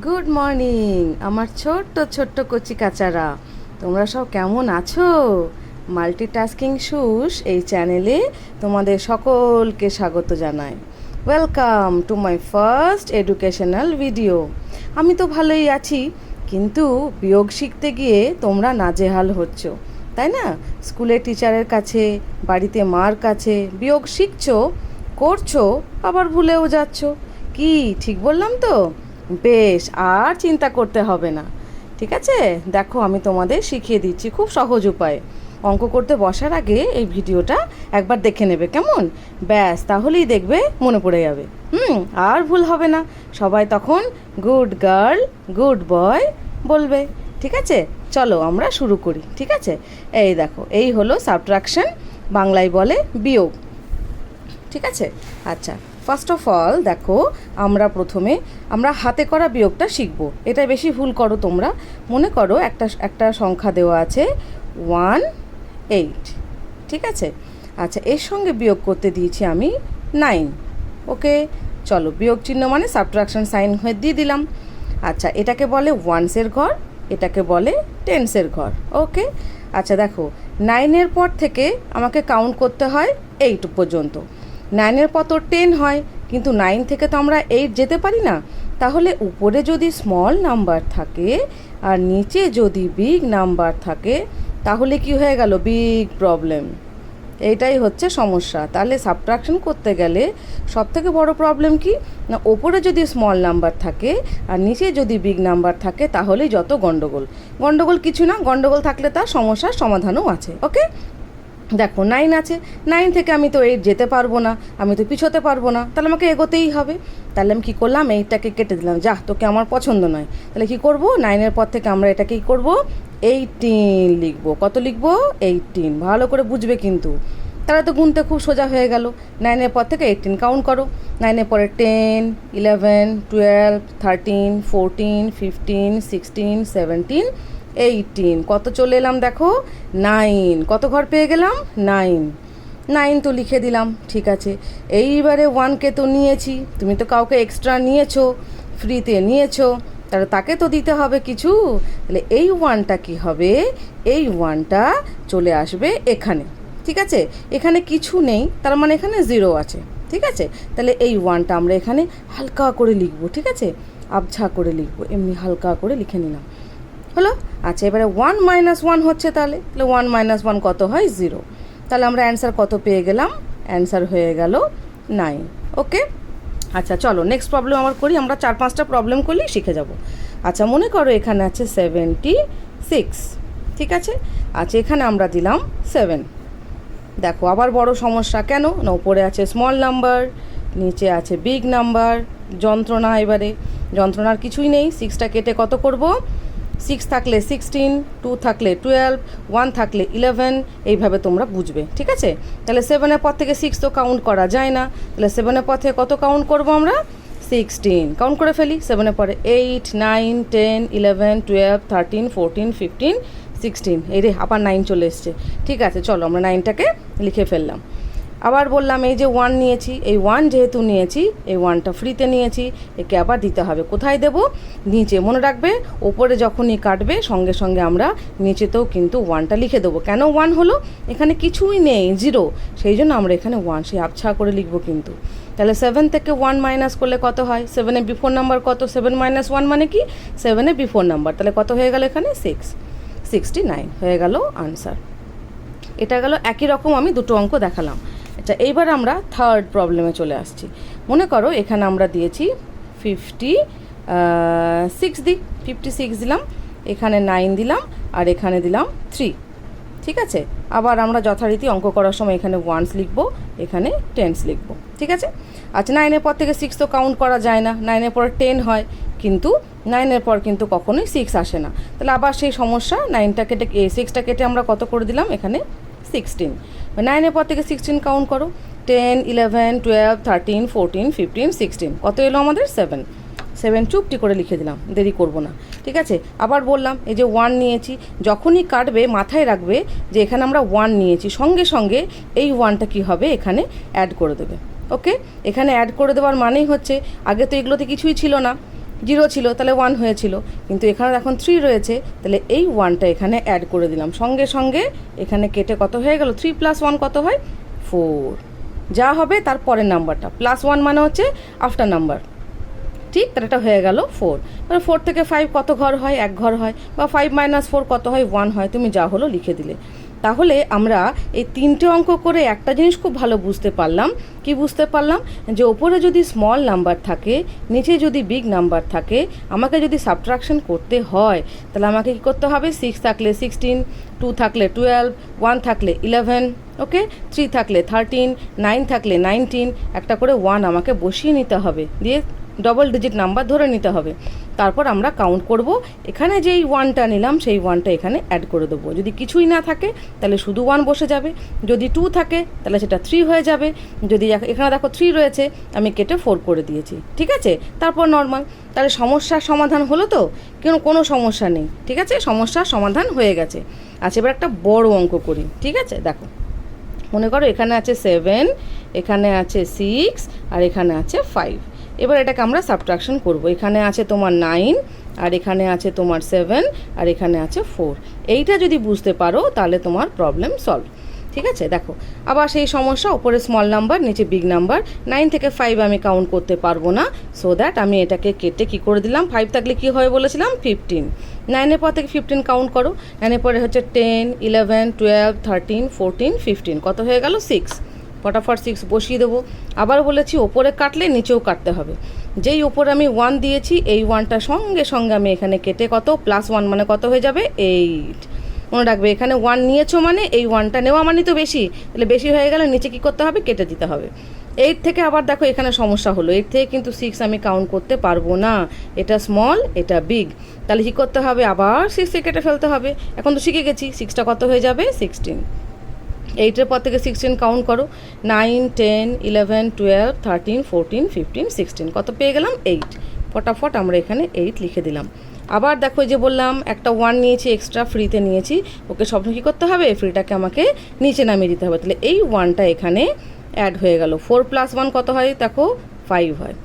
Good morning আমার ছোট্ট ছোট্ট কচি কাচারা, তোমরা সব কেমন আছো? মাল্টিটাস্কিং সুস এই চ্যানেলে তোমাদের সকলকে স্বাগত জানাই। Welcome to my first educational video. আমি তো ভালোই আছি, কিন্তু বিয়োগ শিখতে গিয়ে তোমরা নাজেহাল হচ্ছ, তাই না? স্কুলের টিচারের কাছে, বাড়িতে মার কাছে বিয়োগ শিখছো, করছো, আবার ভুলেও যাচ্ছ। কি ঠিক বললাম তো? বেশ, আর চিন্তা করতে হবে না, ঠিক আছে? দেখো, আমি তোমাদের শিখিয়ে দিচ্ছি খুব সহজ উপায়ে। অঙ্ক করতে বসার আগে এই ভিডিওটা একবার দেখে নেবে, কেমন? ব্যাস, তাহলেই দেখবে মনে পড়ে যাবে। আর ভুল হবে না, সবাই তখন গুড গার্ল গুড বয় বলবে, ঠিক আছে? চলো আমরা শুরু করি, ঠিক আছে? এই দেখো, এই হলো সাবট্রাকশন, বাংলায় বলে বিয়োগ, ঠিক আছে? আচ্ছা, ফার্স্ট অফ অল দেখো, প্রথমে আমরা হাতে করা বিয়োগটা শিখব। এটা বেশি ভুল করো তোমরা। মনে করো একটা সংখ্যা দেওয়া আছে 18, ঠিক আছে? আচ্ছা, এর সঙ্গে বিয়োগ করতে দিয়েছি আমি 9। ওকে, চলো, বিয়োগ চিহ্ন মানে সাবট্রাকশন সাইন হয়ে দিয়ে দিলাম। আচ্ছা, এটাকে বলে ওয়ান্সের ঘর, এটাকে বলে টেন্সের ঘর। ওকে, আচ্ছা দেখো, 9-এর পর থেকে আমাকে কাউন্ট করতে হয় 8 পর্যন্ত। 9-এর পর তো 10 হয়, কিন্তু 9 থেকে তো আমরা 8 যেতে পারি না। তাহলে উপরে যদি স্মল নাম্বার থাকে আর নিচে যদি বিগ নাম্বার থাকে, তাহলে কি হয়ে গেল? Big problem. এইটাই হচ্ছে সমস্যা। তাহলে সাবট্রাকশন করতে গেলে সবথেকে বড় প্রবলেম কি না, ওপরে যদি স্মল নাম্বার থাকে আর নিচে যদি বিগ নাম্বার থাকে, তাহলেই যত গন্ডগোল কিছু না, গন্ডগোল থাকলে তার সমস্যার সমাধানও আছে। ওকে, দেখো 9 আছে, 9 থেকে আমি তো 8 যেতে পারবো না, আমি তো পিছোতে পারবো না, তাহলে আমাকে এগোতেই হবে। তাহলে আমি কী করলাম? 8টাকে কেটে দিলাম, যা তোকে আমার পছন্দ নয়। তাহলে কি করব? 9-এর পর থেকে আমরা এটাকেই করব 18 লিখবো। কত লিখবো? 18। ভালো করে বুঝবে কিন্তু, তাহলে তো গুনতে খুব সোজা হয়ে গেল। 9-এর পর থেকে 18 কাউন্ট করো। 9-এর পরে 10, 11, 12, 13, 14, 15, 16, 17, 18। কত চলে এলাম দেখো? 9। কত ঘর পেয়ে গেলাম? 9 তো লিখে দিলাম, ঠিক আছে। এইবারে 1কে তো নিয়েছি, তুমি তো কাউকে এক্সট্রা নিয়েছো, ফ্রিতে নিয়েছো, তাহলে তাকে তো দিতে হবে কিছু। তাহলে এই 1টা কী হবে? এই 1টা চলে আসবে এখানে, ঠিক আছে? এখানে কিছু নেই, তার মানে এখানে 0 আছে, ঠিক আছে? তাহলে এই 1টা আমরা এখানে হালকা করে লিখবো, ঠিক আছে? আবছা করে লিখবো, এমনি হালকা করে লিখে নিলাম, হলো? আচ্ছা, এবারে 1 - 1 হচ্ছে, তাহলে 1 - 1 কত হয়? 0। তাহলে আমরা অ্যান্সার কত পেয়ে গেলাম? অ্যান্সার হয়ে গেল 9। ওকে, আচ্ছা চলো নেক্সট প্রবলেম আবার করি। আমরা 4-5টা প্রবলেম করলেই শিখে যাব। আচ্ছা, মনে করো এখানে আছে 76, ঠিক আছে? আচ্ছা, এখানে আমরা দিলাম 7। দেখো, আবার বড় সমস্যা। কেন না, উপরে আছে স্মল নাম্বার, নিচে আছে বিগ নাম্বার। যন্ত্রণা, এবারে যন্ত্রণার কিছুই নেই। 6টা কেটে কত করব? 6 থাকলে 16, 2 থাকলে 12, 1 থাকলে 11, এইভাবে তোমরা বুঝবে, ঠিক আছে? তাহলে 7-এর পর থেকে 6 তো কাউন্ট করা যায় না, তাহলে 7-এর পর থেকে কত কাউন্ট করব আমরা? 16 কাউন্ট করে ফেলি। 7-এর পরে 8, 9, 10, 11, 12, 13, 14, 15, 16। এই রে, আবার 9 চলে এসছে। ঠিক আছে, চলো আমরা 9টাকে লিখে ফেললাম। আবার বললাম, এই যে 1 নিয়েছি, এই 1 যেহেতু নিয়েছি, এই 1টা ফ্রিতে নিয়েছি, একে আবার দিতে হবে। কোথায় দেব? নিচে। মনে রাখবে, ওপরে যখনই কাটবে সঙ্গে সঙ্গে আমরা নিচেতেও কিন্তু 1টা লিখে দেবো। কেন 1 হলো? এখানে কিছুই নেই, 0, সেই জন্য আমরা এখানে 1 সেই আবছা করে লিখবো কিন্তু। তাহলে 7 থেকে 1 মাইনাস করলে কত হয়? 7-এর বিফোর নাম্বার কত? 7 - 1 মানে কি? 7-এর বিফোর নাম্বার। তাহলে কত হয়ে গেল এখানে? 69 হয়ে গেল আনসার। এটা গেল একই রকম, আমি দুটো অঙ্ক দেখালাম। আচ্ছা, এইবার আমরা থার্ড প্রবলেমে চলে আসছি। মনে করো এখানে আমরা দিয়েছি 56 দিলাম, এখানে 9 দিলাম, আর এখানে দিলাম 3, ঠিক আছে? আবার আমরা যথারীতি অঙ্ক করার সময় এখানে 1s লিখবো, এখানে 10s লিখবো, ঠিক আছে? আচ্ছা, 9-এর পর থেকে 6 তো কাউন্ট করা যায় না, 9-এর পর 10 হয়, কিন্তু 9-এর পর কিন্তু কখনোই 6 আসে না। তাহলে আবার সেই সমস্যা, 9টা কেটে 6টা কেটে আমরা কত করে দিলাম? এখানে 16। 9-এর পর থেকে 16 কাউন্ট করো। 10, 11, 12, 13, 14, 15, 16। কত এলো আমাদের? 7 চুপটি করে লিখে দিলাম, দেরি করব না, ঠিক আছে? আবার বললাম, এই যে 1 নিয়েছি, যখনই কাটবে মাথায় রাখবে যে এখানে আমরা 1 নিয়েছি, সঙ্গে সঙ্গে এই 1টা কী হবে? এখানে অ্যাড করে দেবে। ওকে, এখানে অ্যাড করে দেওয়ার মানেই হচ্ছে, আগে তো এগুলোতে কিছুই ছিল না, জিরো ছিল তাহলে 1 হয়েছিল, কিন্তু এখানে এখন 3 রয়েছে, তাহলে এই 1টা এখানে অ্যাড করে দিলাম, সঙ্গে সঙ্গে এখানে কেটে কত হয়ে গেল, 3 + 1 কত হয় 4, যা হবে তার পরের নাম্বারটা, +1 মানে হচ্ছে আফটার নাম্বার, ঠিক, তাহলে এটা হয়ে গেল 4। এবার 4 থেকে 5 কত ঘর হয়, 1 ঘর হয়, বা 5 - 4 কত হয়, 1 হয়, তুমি যা হলো লিখে দিলে। তাহলে আমরা এই 3টে অঙ্ক করে একটা জিনিস খুব ভালো বুঝতে পারলাম, কি বুঝতে পারলাম, যে ওপরে যদি স্মল নাম্বার থাকে, নিচে যদি বিগ নাম্বার থাকে, আমাকে যদি সাবট্রাকশন করতে হয়, তাহলে আমাকে কী করতে হবে, 6 থাকলে 16, 2 থাকলে 12, 1 থাকলে 11, ওকে, 3 থাকলে 13, 9 থাকলে 19, একটা করে 1 আমাকে বসিয়ে নিতে হবে, দিয়ে ডবল ডিজিট নাম্বার ধরে নিতে হবে। তারপর আমরা কাউন্ট করব, এখানে যেই 1টা নিলাম সেই 1টা এখানে অ্যাড করে দেবো। যদি কিছুই না থাকে তাহলে শুধু 1 বসে যাবে, যদি 2 থাকে তাহলে সেটা 3 হয়ে যাবে, যদি এখানে দেখো 3 রয়েছে আমি কেটে 4 করে দিয়েছি, ঠিক আছে, তারপর নর্মাল। তাহলে সমস্যার সমাধান হলো তো, কোনো সমস্যা নেই, ঠিক আছে, সমস্যার সমাধান হয়ে গেছে। আচ্ছা, এবার একটা বড় অঙ্ক করি, ঠিক আছে। দেখো, মনে করো এখানে আছে 7, এখানে আছে 6, আর এখানে আছে 5। এবার এটাকে আমরা সাবট্রাকশন করব। এখানে আছে তোমার 9, আর এখানে আছে তোমার 7, আর এখানে আছে 4। এইটা যদি বুঝতে পারো তাহলে তোমার প্রবলেম সলভ, ঠিক আছে। দেখো, আবার সেই সমস্যা, ওপরে স্মল নাম্বার নিচে বিগ নাম্বার, 9 থেকে 5 আমি কাউন্ট করতে পারবো না, সো দ্যাট আমি এটাকে কেটে কী করে দিলাম, 5 থাকলে কী হয় বলেছিলাম 15, 9-এর পর থেকে 15 কাউন্ট করো, 9-এর পরে হচ্ছে 10, 11, 12, 13, 14, 15, কত হয়ে গেল 6, ফটাফট 6 বসিয়ে দেবো। আবার বলেছি ওপরে কাটলে নিচেও কাটতে হবে, যেই ওপরে আমি 1 দিয়েছি এই 1টা সঙ্গে সঙ্গে আমি এখানে কেটে কত, +1 মানে কত হয়ে যাবে 8। মনে রাখবে, এখানে 1 নিয়েছো মানে এই 1টা নেওয়া মানে তো বেশি, তাহলে বেশি হয়ে গেলে নিচে কী করতে হবে, কেটে দিতে হবে। 8 থেকে আবার দেখো এখানে সমস্যা হলো, 8 থেকে কিন্তু 6 আমি কাউন্ট করতে পারবো না, এটা স্মল এটা বিগ, তাহলে কী করতে হবে, আবার 6 কেটে ফেলতে হবে। এখন তো শিখে গেছি, 6টা কত হয়ে যাবে 16। 8-এর পর থেকে 16 কাউন্ট করো, 9, 10, 11, 12, 13, 14, 15, 16, কত পেয়ে গেলাম 8। ফটাফট আমরা এখানে 8 লিখে দিলাম। আবার দেখো, যে বললাম একটা 1 নিয়েছি এক্সট্রা, ফ্রিতে নিয়েছি, ওকে স্বপ্ন কী করতে হবে, ফ্রিটাকে আমাকে নিচে নামিয়ে দিতে হবে, তাহলে এই 1টা এখানে অ্যাড হয়ে গেল। 4 + 1 কত হয় দেখো 5 হয়,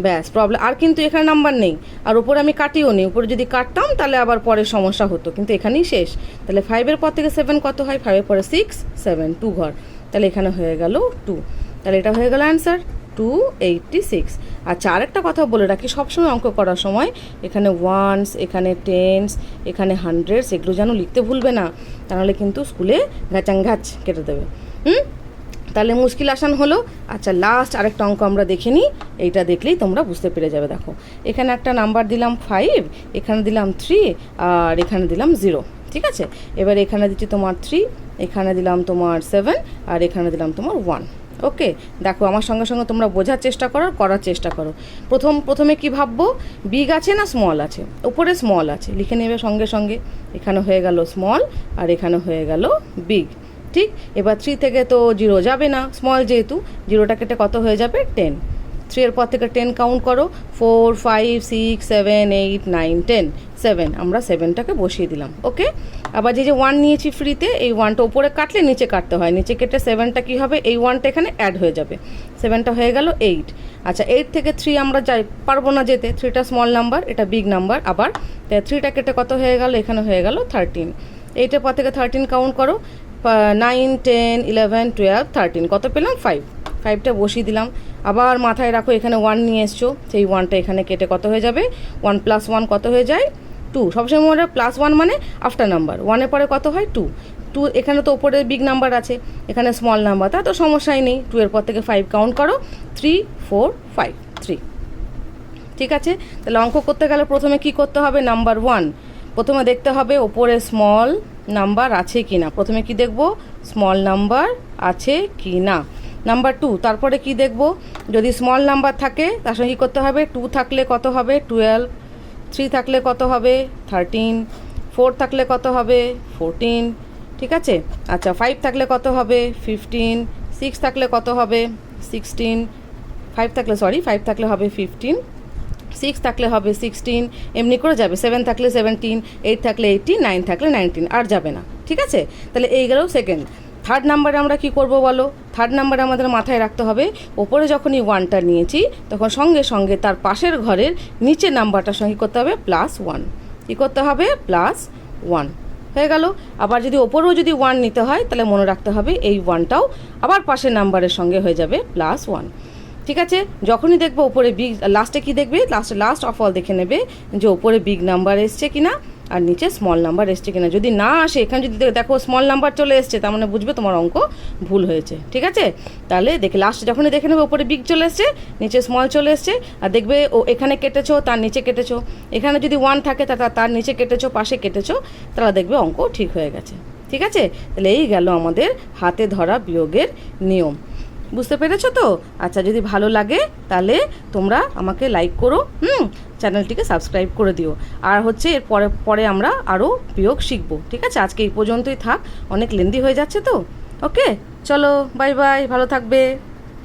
ব্যাস প্রবলেম। আর কিন্তু এখানে নাম্বার নেই, আর উপরে আমি কাটিও নি, উপরে যদি কাটতাম তাহলে আবার পরে সমস্যা হতো, কিন্তু এখানেই শেষ। তাহলে 5-এর পর থেকে 7 কত হয়, 5-এর পরে 6, 7, 2 ঘর, তাহলে এখানে হয়ে গেল 2, তাহলে এটা হয়ে গেল অ্যান্সার 286। আচ্ছা, আরেকটা কথা বলে রাখি, সবসময় অঙ্ক করার সময় এখানে ওয়ানস, এখানে টেন্স, এখানে হান্ড্রেডস, এগুলো যেন লিখতে ভুলবে না, তাহলে কিন্তু স্কুলে ঘাচাঙ্ঘাচ কেটে দেবে। তাহলে মুশকিল আসান হলো। আচ্ছা, লাস্ট আরেকটা অঙ্ক আমরা দেখে নিই, এইটা দেখলেই তোমরা বুঝতে পেরে যাবে। দেখো, এখানে একটা নাম্বার দিলাম 5, এখানে দিলাম 3, আর এখানে দিলাম 0, ঠিক আছে। এবার এখানে দিচ্ছি তোমার 3, এখানে দিলাম তোমার 7, আর এখানে দিলাম তোমার 1। ওকে, দেখো আমার সঙ্গে সঙ্গে তোমরা বোঝার চেষ্টা করো, করার চেষ্টা করো। প্রথমে কি ভাববো, বিগ আছে না স্মল আছে, উপরে স্মল আছে, লিখে নেবে সঙ্গে সঙ্গে। এখানে হয়ে গেল স্মল, আর এখানে হয়ে গেল বিগ, ঠিক। এবার 3 থেকে তো 0 যাবে না, স্মল যেহেতু, 0টা কেটে কত হয়ে যাবে 10। 3-এর পর থেকে 10 কাউন্ট করো, 4, 5, 6, 7, 8, 9, 10, 7, আমরা 7টাকে বসিয়ে দিলাম। ওকে, আবার যে 1 নিয়েছি ফ্রিতে, এই 1টা উপরে কাটলে নিচে কাটতে হয়, নিচে কেটে 7টা কী হবে, এই 1টা এখানে অ্যাড হয়ে যাবে, 7টা হয়ে গেল 8। আচ্ছা, 8 থেকে 3 আমরা পারবো না যেতে, 3টা স্মল নাম্বার, এটা বিগ নাম্বার, আবার 3টা কেটে কত হয়ে গেল, এখানে হয়ে গেল 13। 8-এর পর থেকে 13 কাউন্ট করো, 9, 10, 11, 12, 13, কত পেলাম 5, 5টা বসিয়ে দিলাম। আবার মাথায় রাখো এখানে 1 নিয়ে এসছো, সেই 1টা এখানে কেটে কত হয়ে যাবে, 1 + 1 কত হয়ে যায় 2। সবসময় মনে হয় +1 মানে আফটার নাম্বার, 1-এর পরে কত হয় 2। এখানে তো ওপরে বিগ নাম্বার আছে, এখানে স্মল নাম্বার, তা তো সমস্যাই নেই। 2-এর পর থেকে 5 কাউন্ট করো, 3, 4, 5, 3, ঠিক আছে। তাহলে অঙ্ক করতে গেলে প্রথমে কি করতে হবে, নাম্বার 1 প্রথমে দেখতে হবে ওপরে স্মল নাম্বার আছে কি না, প্রথমে কি দেখব, স্মল নাম্বার আছে কি না। নাম্বার 2, তারপরে কি দেখব, যদি স্মল নাম্বার থাকে তার সঙ্গে কী করতে হবে, 2 থাকলে কত হবে 12, 3 থাকলে কত হবে 13, 4 থাকলে কত হবে 14, ঠিক আছে। আচ্ছা, 5 থাকলে কত হবে 15, 6 থাকলে কত হবে 16, 5 থাকলে হবে 15, 6 থাকলে হবে 16, এমনি করে যাবে, 7 থাকলে 17, 8 থাকলে 18, 9 থাকলে 19, আর যাবে না, ঠিক আছে। তাহলে এই গেল সেকেন্ড। থার্ড নাম্বারে আমরা কি করব বলো? থার্ড নাম্বারে আমাদের মাথায় রাখতে হবে, ওপরে যখনই 1টা নিয়েছি তখন সঙ্গে সঙ্গে তার পাশের ঘরের নিচের নাম্বারটার সঙ্গে করতে হবে +1। কী করতে হবে? +1 হয়ে গেল। আবার যদি ওপরেও যদি 1 নিতে হয় তাহলে মনে রাখতে হবে এই 1টাও আবার পাশের নাম্বারের সঙ্গে হয়ে যাবে +1। ঠিক আছে, যখনই দেখবো ওপরে বিগ, লাস্টে কি দেখবে? লাস্ট অফ অল দেখে নেবে যে ওপরে বিগ নাম্বার এসছে কিনা আর নিচে স্মল নাম্বার এসছে কিনা। যদি না আসে, এখানে যদি দেখো স্মল নাম্বার চলে এসছে, তার মানে বুঝবে তোমার অঙ্ক ভুল হয়েছে। ঠিক আছে, তাহলে দেখে লাস্টে যখনই দেখে নেবে ওপরে বিগ চলে এসছে, নিচে স্মল চলে এসছে, আর দেখবে ও এখানে কেটেছো, তার নিচে কেটেছো, এখানে যদি 1 থাকে তার নিচে কেটেছো, পাশে কেটেছো, তাহলে দেখবে অঙ্ক ঠিক হয়ে গেছে। ঠিক আছে, তাহলে এই গেল আমাদের হাতে ধরা বিয়োগের নিয়ম। বুঝতে পেরেছো তো? আচ্ছা, যদি ভালো লাগে তাহলে তোমরা আমাকে লাইক করো, চ্যানেলটিকে সাবস্ক্রাইব করে দিও। আর হচ্ছে এর পরে আমরা আরও বিয়োগ শিখবো। ঠিক আছে, আজকে এই পর্যন্তই থাক, অনেক লেন্দি হয়ে যাচ্ছে তো। ওকে, চলো, বাই বাই, ভালো থাকবে।